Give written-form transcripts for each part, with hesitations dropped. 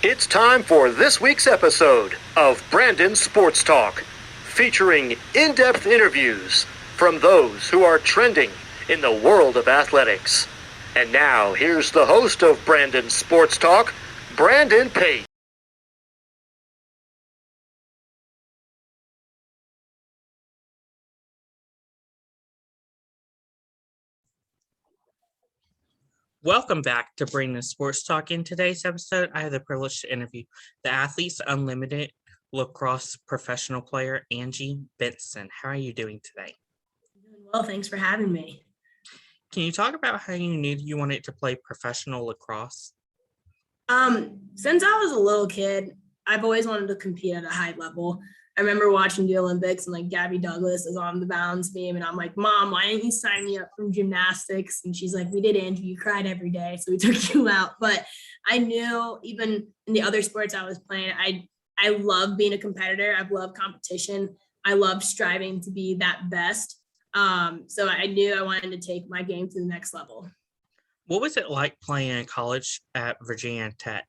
It's time for this week's episode of Brandon Sports Talk, featuring in-depth interviews from those who are trending in the world of athletics. And now, here's the host of Brandon Sports Talk, Brandon Pate. Welcome back to Brandon Sports Talk. In today's episode, I have the privilege to interview the Athletes Unlimited Lacrosse professional player, Angie Benson. How are you doing today? Doing well, thanks for having me. Can you talk about how you knew you wanted to play professional lacrosse? Since I was a little kid, I've always wanted to compete at a high level. I remember watching the Olympics and like Gabby Douglas is on the balance beam and I'm like, Mom, why didn't you sign me up from gymnastics? And she's like, we did, Andrew, you cried every day, so we took you out. But I knew even in the other sports I was playing, I love being a competitor. I've loved competition. I love striving to be that best. So I knew I wanted to take my game to the next level. What was it like playing in college at Virginia Tech?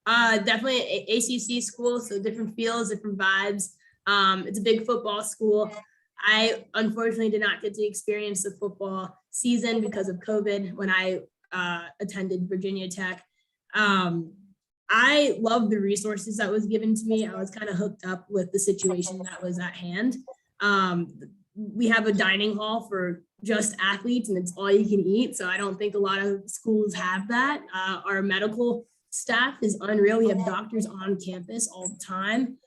Definitely ACC school, so different feels, different vibes. It's a big football school. I unfortunately did not get to experience the football season because of COVID when I attended Virginia Tech. I loved the resources that was given to me. I was kind of hooked up with the situation that was at hand. We have a dining hall for just athletes and it's all you can eat. So I don't think a lot of schools have that. Our medical staff is unreal. We have doctors on campus all the time.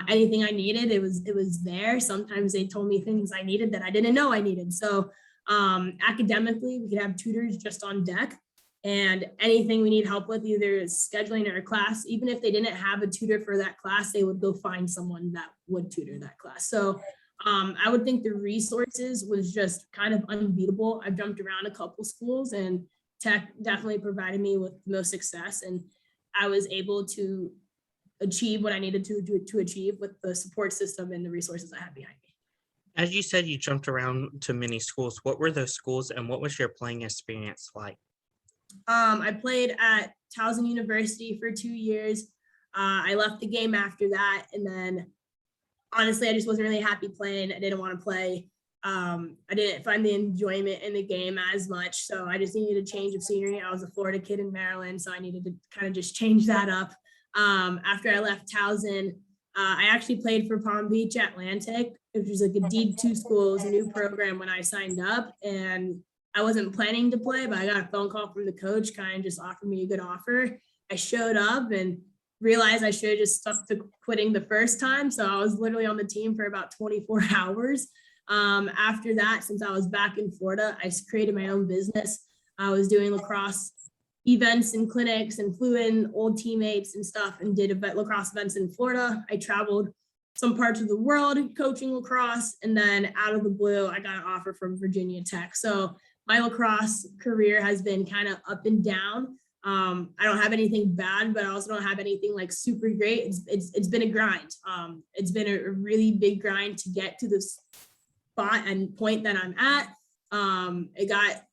Anything I needed, it was there. Sometimes they told me things I needed that I didn't know I needed. So academically, we could have tutors just on deck, and anything we need help with, either scheduling or a class, even if they didn't have a tutor for that class, they would go find someone that would tutor that class. So I would think the resources was just kind of unbeatable. I've jumped around a couple schools and Tech definitely provided me with the most success, and I was able to achieve what I needed to achieve with the support system and the resources I had behind me. As you said, you jumped around to many schools. What were those schools and what was your playing experience like? I played at Towson University for 2 years. I left the game after that, and then honestly, I just wasn't really happy playing. I didn't want to play. I didn't find the enjoyment in the game as much, so I just needed a change of scenery. I was a Florida kid in Maryland, so I needed to kind of just change that up. After I left Towson, I actually played for Palm Beach Atlantic, which was like a D2 school. It was a new program when I signed up, and I wasn't planning to play, but I got a phone call from the coach, kind of just offered me a good offer. I showed up and realized I should have just stuck to quitting the first time, so I was literally on the team for about 24 hours. After that, since I was back in Florida, I created my own business. I was doing lacrosse events and clinics and flew in old teammates and stuff and did lacrosse events in Florida. I traveled some parts of the world coaching lacrosse, and then out of the blue, I got an offer from Virginia Tech. So my lacrosse career has been kind of up and down. I don't have anything bad, but I also don't have anything like super great. It's been a grind. It's been a really big grind to get to this spot and point that I'm at. It got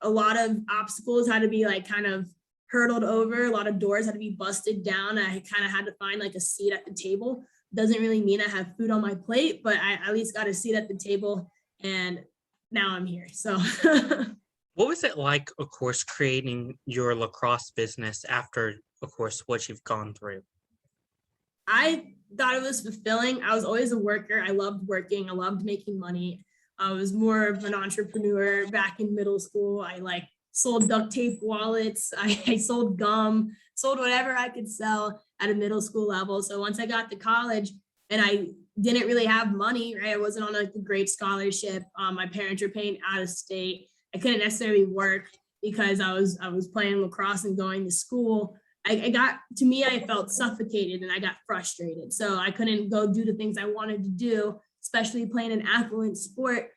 a lot of obstacles had to be like kind of hurdled over. A lot of doors had to be busted down. I kind of had to find like a seat at the table. Doesn't really mean I have food on my plate, but I at least got a seat at the table, and now I'm here. So What was it like, of course, creating your lacrosse business after, of course, what you've gone through? I thought it was fulfilling. I was always a worker. I loved working. I loved making money. I was more of an entrepreneur back in middle school. I like sold duct tape wallets. I sold gum, sold whatever I could sell at a middle school level. So once I got to college and I didn't really have money, right? I wasn't on like a great scholarship. My parents were paying out of state. I couldn't necessarily work because I was playing lacrosse and going to school. I felt suffocated and I got frustrated. So I couldn't go do the things I wanted to do, especially playing an affluent sport.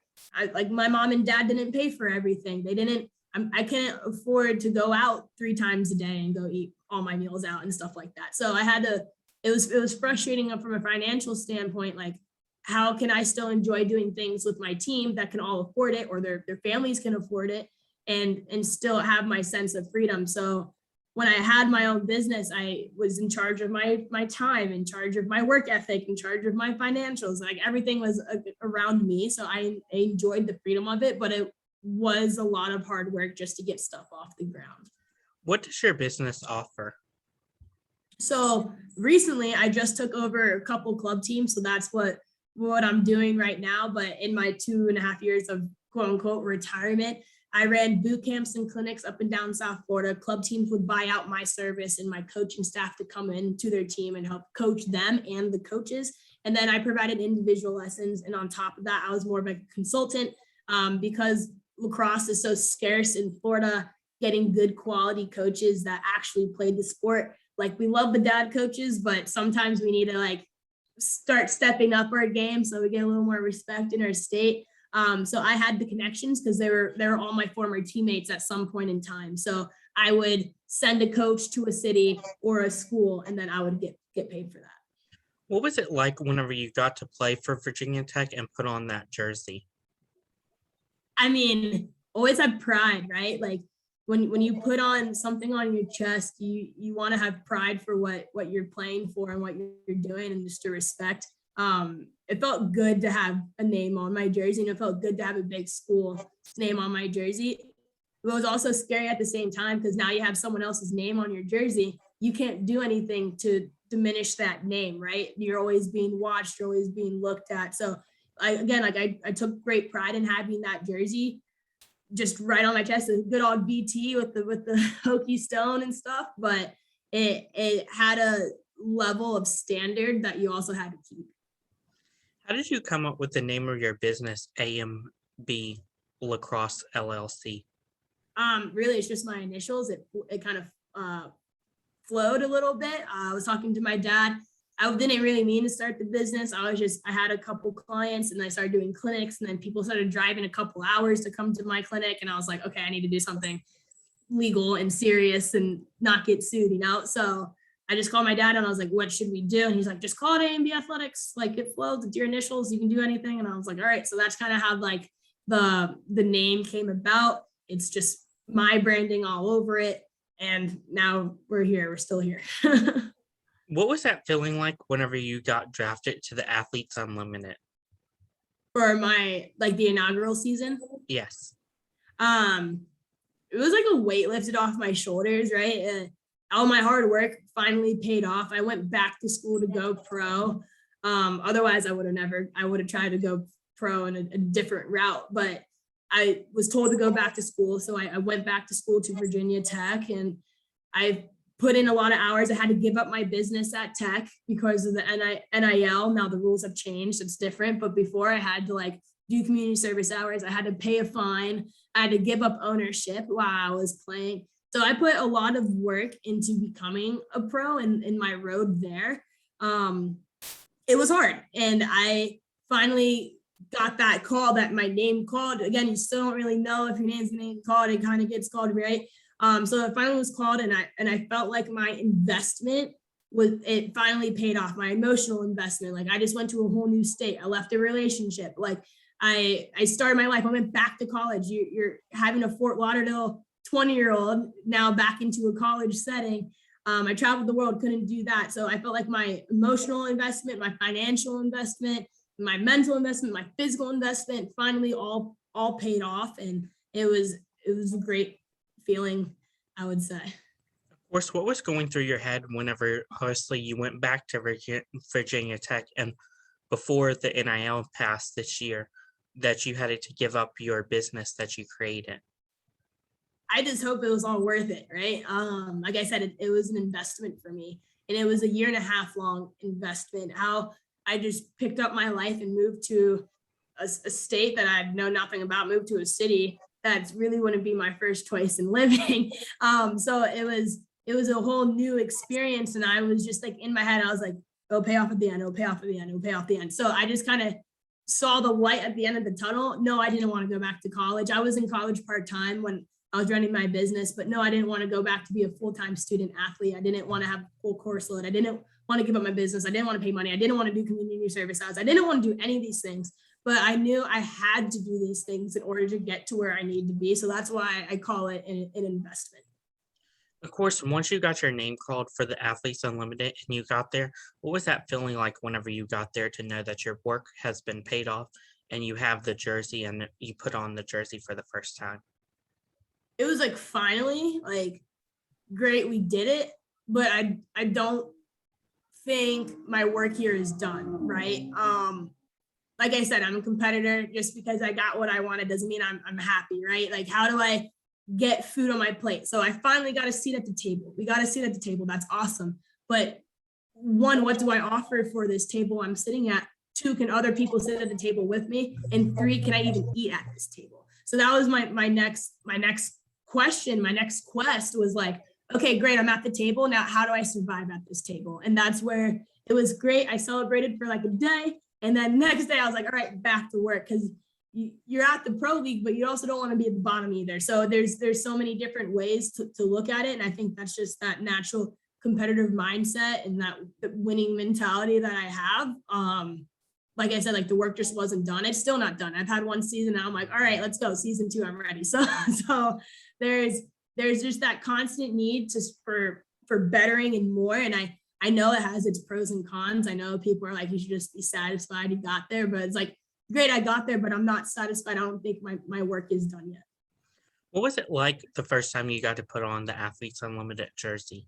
My mom and dad didn't pay for everything. I couldn't afford to go out 3 times a day and go eat all my meals out and stuff like that. So it was frustrating from a financial standpoint. Like, how can I still enjoy doing things with my team that can all afford it, or their families can afford it, and still have my sense of freedom? So when I had my own business, I was in charge of my time, in charge of my work ethic, in charge of my financials. Like everything was around me. So I enjoyed the freedom of it, but it was a lot of hard work just to get stuff off the ground. What does your business offer? So recently I just took over a couple club teams. So that's what I'm doing right now. But in my 2.5 years of quote unquote retirement, I ran boot camps and clinics up and down South Florida. Club teams would buy out my service and my coaching staff to come in to their team and help coach them and the coaches. And then I provided individual lessons. And on top of that, I was more of a consultant because lacrosse is so scarce in Florida, getting good quality coaches that actually played the sport. Like we love the dad coaches, but sometimes we need to like start stepping up our game so we get a little more respect in our state. So I had the connections because they were all my former teammates at some point in time. So I would send a coach to a city or a school, and then I would get paid for that. What was it like whenever you got to play for Virginia Tech and put on that jersey? I mean, always have pride, right? Like when you put on something on your chest, you want to have pride for what you're playing for and what you're doing, and just to respect. It felt good to have a name on my jersey, and it felt good to have a big school name on my jersey. It was also scary at the same time because now you have someone else's name on your jersey. You can't do anything to diminish that name, right? You're always being watched, you're always being looked at. So I took great pride in having that jersey just right on my chest, a good old BT with the hokey stone and stuff, but it had a level of standard that you also had to keep. How did you come up with the name of your business, AMB Lacrosse LLC? Really, it's just my initials. It kind of flowed a little bit. I was talking to my dad. I didn't really mean to start the business. I had a couple clients and I started doing clinics, and then people started driving a couple hours to come to my clinic. And I was like, okay, I need to do something legal and serious and not get sued, So I just called my dad and I was like, what should we do? And he's like, just call it A&B Athletics. Like it flows, it's your initials, you can do anything. And I was like, all right. So that's kind of how like the name came about. It's just my branding all over it. And now we're still here. What was that feeling like whenever you got drafted to the Athletes Unlimited? For my, like the inaugural season? Yes. It was like a weight lifted off my shoulders, right? All my hard work finally paid off. I went back to school to go pro. Otherwise I would have tried to go pro in a different route, but I was told to go back to school. So I went back to school to Virginia Tech, and I put in a lot of hours. I had to give up my business at Tech because of the NIL. Now the rules have changed, it's different. But before I had to like do community service hours, I had to pay a fine. I had to give up ownership while I was playing. So I put a lot of work into becoming a pro and in my road there. It was hard. And I finally got that call that my name called. Again, you still don't really know if your name's getting called. It kind of gets called, right? So it finally was called, and I felt like my investment it finally paid off, my emotional investment. Like I just went to a whole new state. I left a relationship. Like I started my life. I went back to college. You're having a Fort Lauderdale 20-year-old now back into a college setting. I traveled the world, couldn't do that. So I felt like my emotional investment, my financial investment, my mental investment, my physical investment finally all paid off. And it was a great feeling, I would say. Of course, what was going through your head whenever obviously you went back to Virginia Tech and before the NIL passed this year that you had to give up your business that you created? I just hope it was all worth it, right? Like I said, it was an investment for me, and it was a 1.5 year long investment. How I just picked up my life and moved to a state that I know nothing about, moved to a city that really wouldn't be my first choice in living. So it was a whole new experience, and I was just like in my head, I was like, it'll pay off at the end, it'll pay off at the end, it'll pay off at the end. So I just kind of saw the light at the end of the tunnel. No, I didn't want to go back to college. I was in college part-time when I was running my business, but no, I didn't want to go back to be a full-time student athlete. I didn't want to have full course load. I didn't want to give up my business. I didn't want to pay money. I didn't want to do community service hours. I didn't want to do any of these things, but I knew I had to do these things in order to get to where I need to be. So that's why I call it an investment. Of course, once you got your name called for the Athletes Unlimited and you got there, what was that feeling like whenever you got there to know that your work has been paid off and you have the jersey and you put on the jersey for the first time? It was like finally, like great, we did it, but I don't think my work here is done, right? Like I said, I'm a competitor. Just because I got what I wanted doesn't mean I'm happy, right? Like, how do I get food on my plate? So I finally got a seat at the table. We got a seat at the table. That's awesome. But one, what do I offer for this table I'm sitting at? Two, can other people sit at the table with me? And three, can I even eat at this table? So that was my next question. My next quest was like, okay, great, I'm at the table. Now, how do I survive at this table? And that's where it was great. I celebrated for like a day. And then next day I was like, all right, back to work, because you're at the pro league, but you also don't want to be at the bottom either. So there's so many different ways to look at it. And I think that's just that natural competitive mindset and that winning mentality that I have. Like I said, like the work just wasn't done. It's still not done. I've had one season now. I'm like, all right, let's go. Season 2, I'm ready. So there's just that constant need for bettering and more. And I know it has its pros and cons. I know people are like, you should just be satisfied you got there, but it's like, great, I got there, but I'm not satisfied. I don't think my work is done yet. What was it like the first time you got to put on the Athletes Unlimited jersey?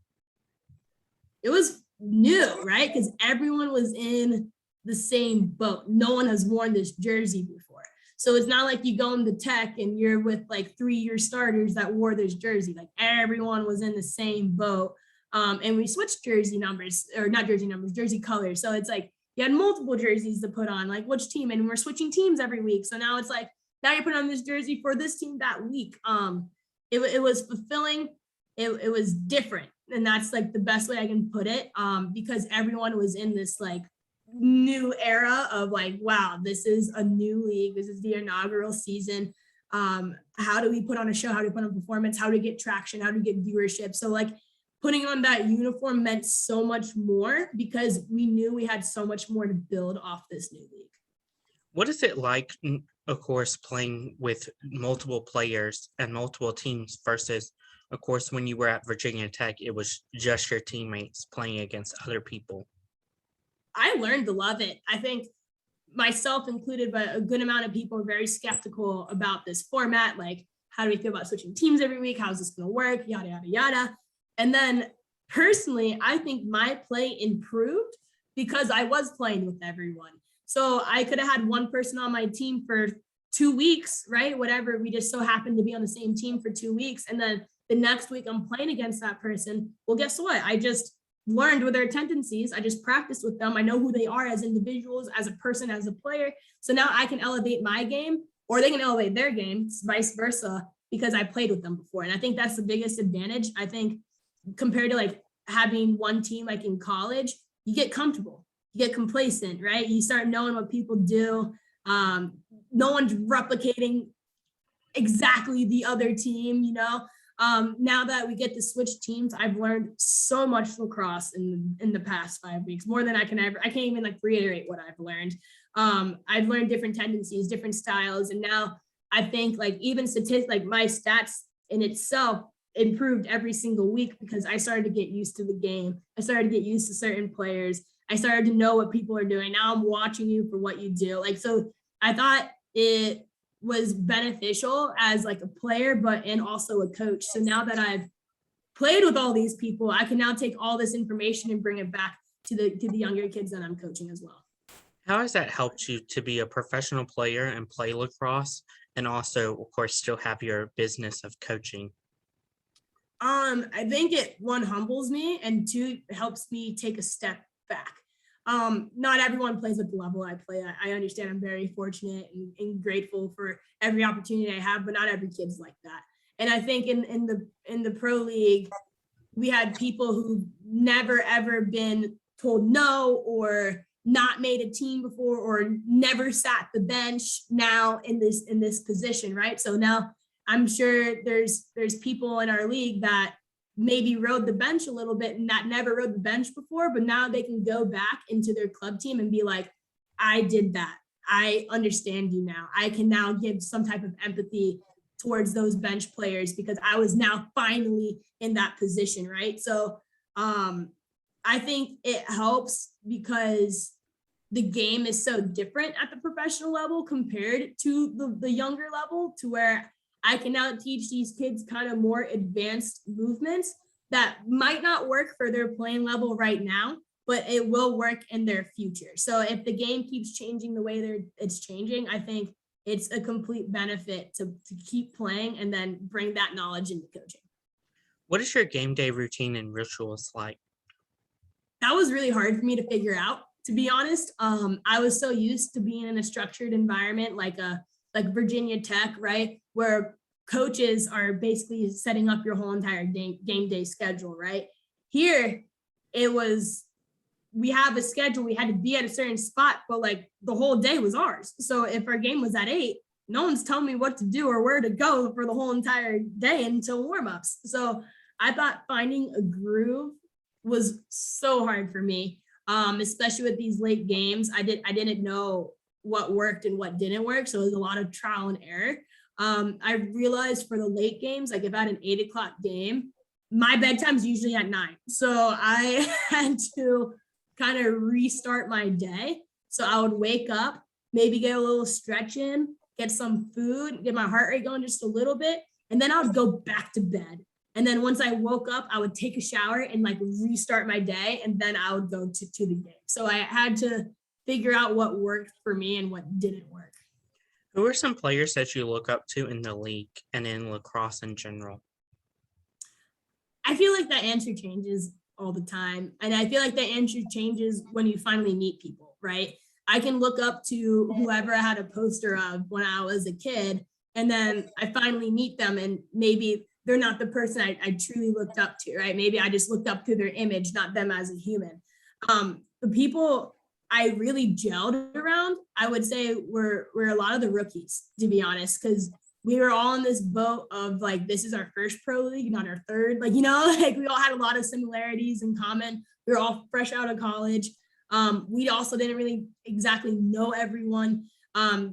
It was new, right? Because everyone was in the same boat. No one has worn this jersey before. So it's not like you go into tech and you're with like 3-year starters that wore this jersey. Like everyone was in the same boat. And we switched jersey numbers, or not jersey numbers, jersey colors. So it's like you had multiple jerseys to put on, like which team, and we're switching teams every week. So now it's like, now you're putting on this jersey for this team that week. It was fulfilling. It was different. And that's like the best way I can put it, because everyone was in this like new era of like, wow, this is a new league. This is the inaugural season. How do we put on a show? How do we put on a performance? How do we get traction? How do we get viewership? So like putting on that uniform meant so much more because we knew we had so much more to build off this new league. What is it like, of course, playing with multiple players and multiple teams versus, of course, when you were at Virginia Tech, it was just your teammates playing against other people? I learned to love it. I think myself included, but a good amount of people are very skeptical about this format. Like, how do we feel about switching teams every week? How is this going to work? Yada, yada, yada. And then personally, I think my play improved because I was playing with everyone. So I could have had one person on my team for 2 weeks, right? Whatever. We just so happened to be on the same team for 2 weeks. And then the next week I'm playing against that person. Well, guess what? I just learned what their tendencies. I just practiced with them. I know who they are as individuals, as a person, as a player. So now I can elevate my game, or they can elevate their game, vice versa, because I played with them before. And I think that's the biggest advantage. I think compared to like having one team like in college, you get comfortable, you get complacent, right? You start knowing what people do. No one's replicating exactly the other team, you know. Now that we get to switch teams, I've learned so much lacrosse in the past 5 weeks, more than I can't even like reiterate what I've learned. I've learned different tendencies, different styles. And now I think like even statistics, like my stats in itself improved every single week because I started to get used to the game. I started to get used to certain players. I started to know what people are doing. Now I'm watching you for what you do. Like, so I thought it was beneficial as like a player, and also a coach. So now that I've played with all these people, I can now take all this information and bring it back to the younger kids that I'm coaching as well. How has that helped you to be a professional player and play lacrosse, and also, of course, still have your business of coaching? I think it, one, humbles me, and two, helps me take a step back. Not everyone plays at the level I play at. I understand I'm very fortunate and grateful for every opportunity I have, but not every kid's like that. And I think in the pro league, we had people who've never ever been told no, or not made a team before, or never sat the bench, now in this position, right? So now I'm sure there's people in our league that maybe rode the bench a little bit and that never rode the bench before, but now they can go back into their club team and be like, I did that. I understand you now. I can now give some type of empathy towards those bench players because I was now finally in that position, right? So I think it helps because the game is so different at the professional level compared to the younger level, to where I can now teach these kids kind of more advanced movements that might not work for their playing level right now, but it will work in their future. So if the game keeps changing the way it's changing, I think it's a complete benefit to keep playing and then bring that knowledge into coaching. What is your game day routine and rituals like? That was really hard for me to figure out, to be honest. I was so used to being in a structured environment like Virginia Tech, right? Where coaches are basically setting up your whole entire game day schedule, right? Here, we have a schedule, we had to be at a certain spot, but like the whole day was ours. So if our game was at 8, no one's telling me what to do or where to go for the whole entire day until warmups. So I thought finding a groove was so hard for me, especially with these late games. I didn't know what worked and what didn't work. So it was a lot of trial and error. I realized for the late games, like if I had an 8 o'clock game, my bedtime's usually at 9. So I had to kind of restart my day. So I would wake up, maybe get a little stretch in, get some food, get my heart rate going just a little bit, and then I would go back to bed. And then once I woke up, I would take a shower and like restart my day, and then I would go to the game. So I had to figure out what worked for me and what didn't work. Who are some players that you look up to in the league and in lacrosse in general? I feel like that answer changes all the time. And I feel like that answer changes when you finally meet people, right? I can look up to whoever I had a poster of when I was a kid, and then I finally meet them, and maybe they're not the person I truly looked up to, right? Maybe I just looked up to their image, not them as a human. The people I really gelled around, I would say were a lot of the rookies, to be honest, because we were all in this boat of like, this is our first pro league, not our third. Like, like we all had a lot of similarities in common. We were all fresh out of college. We also didn't really exactly know everyone.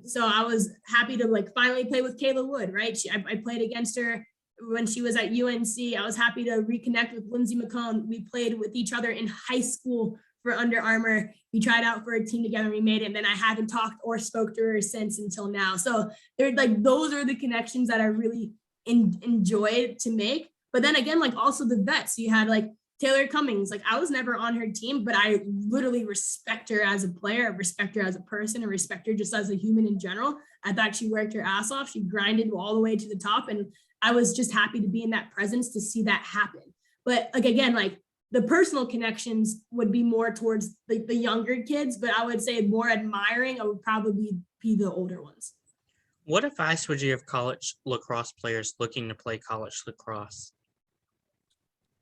So I was happy to like finally play with Kayla Wood, right? I played against her when she was at UNC. I was happy to reconnect with Lindsay McCone. We played with each other in high school for Under Armour. We tried out for a team together, we made it, and then I haven't talked or spoke to her since until now. So they're like, those are the connections that I really enjoyed to make. But then again, like also the vets, you had like Taylor Cummings. Like I was never on her team, but I literally respect her as a player, I respect her as a person, and respect her just as a human in general. I thought she worked her ass off. She grinded all the way to the top, and I was just happy to be in that presence to see that happen. But like, again, like the personal connections would be more towards the younger kids, but I would say more admiring, I would probably be the older ones. What advice would you give college lacrosse players looking to play college lacrosse?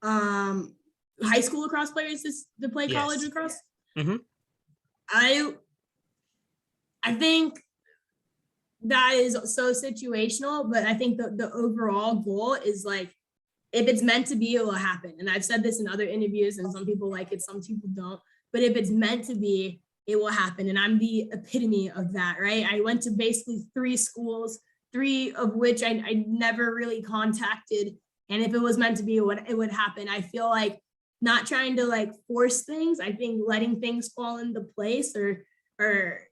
High school lacrosse players to play college lacrosse? Mm-hmm. I think that is so situational, but I think the overall goal is like, if it's meant to be, it will happen. And I've said this in other interviews, and some people like it, some people don't. But if it's meant to be, it will happen. And I'm the epitome of that, right? I went to basically 3 schools, 3 of which I never really contacted. And if it was meant to be, it would happen. I feel like not trying to like force things. I think letting things fall into place or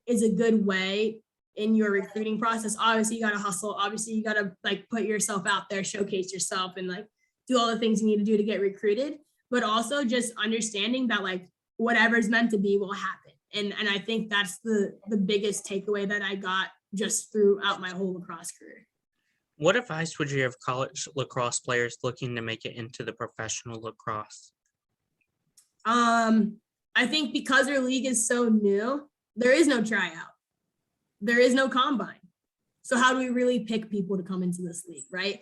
is a good way in your recruiting process. Obviously, you got to hustle. Obviously, you got to like put yourself out there, showcase yourself, and like do all the things you need to do to get recruited, but also just understanding that like whatever's meant to be will happen. And I think that's the biggest takeaway that I got just throughout my whole lacrosse career. What advice would you give college lacrosse players looking to make it into the professional lacrosse? I think because our league is so new, there is no tryout. There is no combine. So how do we really pick people to come into this league, right?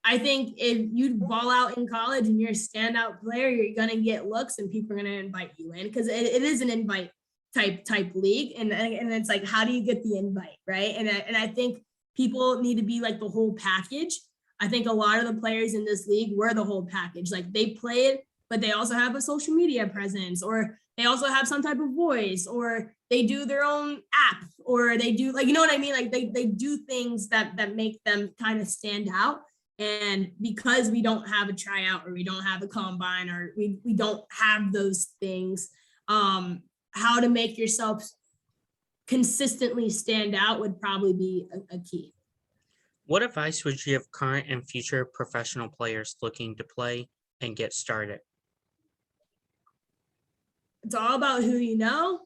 I think if you ball out in college and you're a standout player, you're going to get looks and people are going to invite you in because it is an invite type league. And it's like, how do you get the invite, right? And I think people need to be like the whole package. I think a lot of the players in this league were the whole package. Like they played but they also have a social media presence, or they also have some type of voice, or they do their own app, or they do, like, you know what I mean? Like they do things that make them kind of stand out. And because we don't have a tryout, or we don't have a combine, or we don't have those things, how to make yourself consistently stand out would probably be a key. What advice would you give current and future professional players looking to play and get started? It's all about who you know,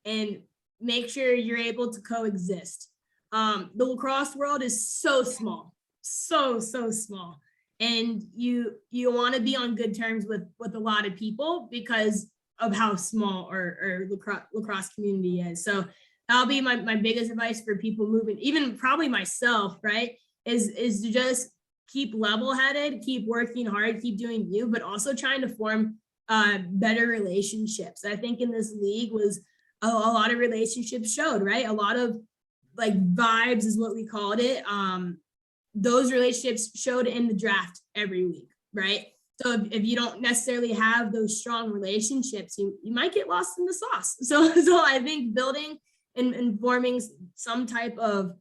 and make sure you're able to coexist. The lacrosse world is so small, so small, and you want to be on good terms with a lot of people because of how small our lacrosse community is. So that'll be my biggest advice for people moving, even probably myself, right? Is to just keep level-headed, keep working hard, keep doing you, but also trying to form better relationships. I think in this league was a lot of relationships showed, right? A lot of like vibes is what we called it. Those relationships showed in the draft every week, right? So if you don't necessarily have those strong relationships, you might get lost in the sauce. So I think building and forming some type of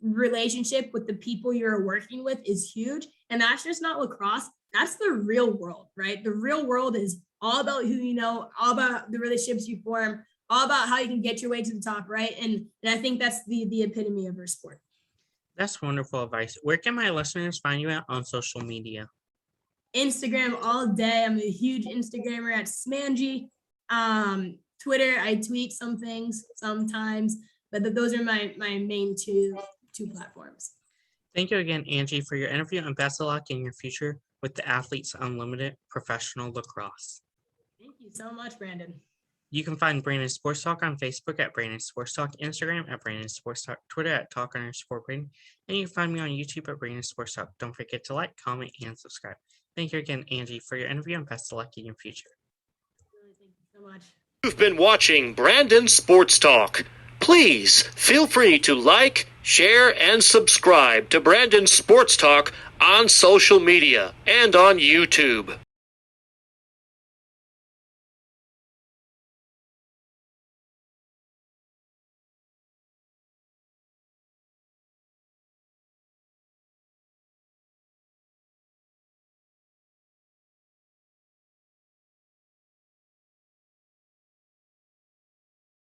relationship with the people you're working with is huge. And that's just not lacrosse. That's the real world, right? The real world is all about who you know, all about the relationships you form, all about how you can get your way to the top, right? And I think that's the epitome of our sport. That's wonderful advice. Where can my listeners find you at on social media? Instagram all day. I'm a huge Instagrammer at Smangy. Twitter, I tweet some things sometimes, but those are my main two platforms. Thank you again, Angie, for your interview, and best of luck in your future with the Athletes Unlimited Professional Lacrosse. Thank you so much, Brandon. You can find Brandon Sports Talk on Facebook at Brandon Sports Talk, Instagram at Brandon Sports Talk, Twitter at Talk_Brandon, and you can find me on YouTube at Brandon Sports Talk. Don't forget to like, comment, and subscribe. Thank you again, Angie, for your interview, and best of luck in your future. Really, thank you so much. You've been watching Brandon Sports Talk. Please feel free to like, share, and subscribe to Brandon Sports Talk on social media and on YouTube.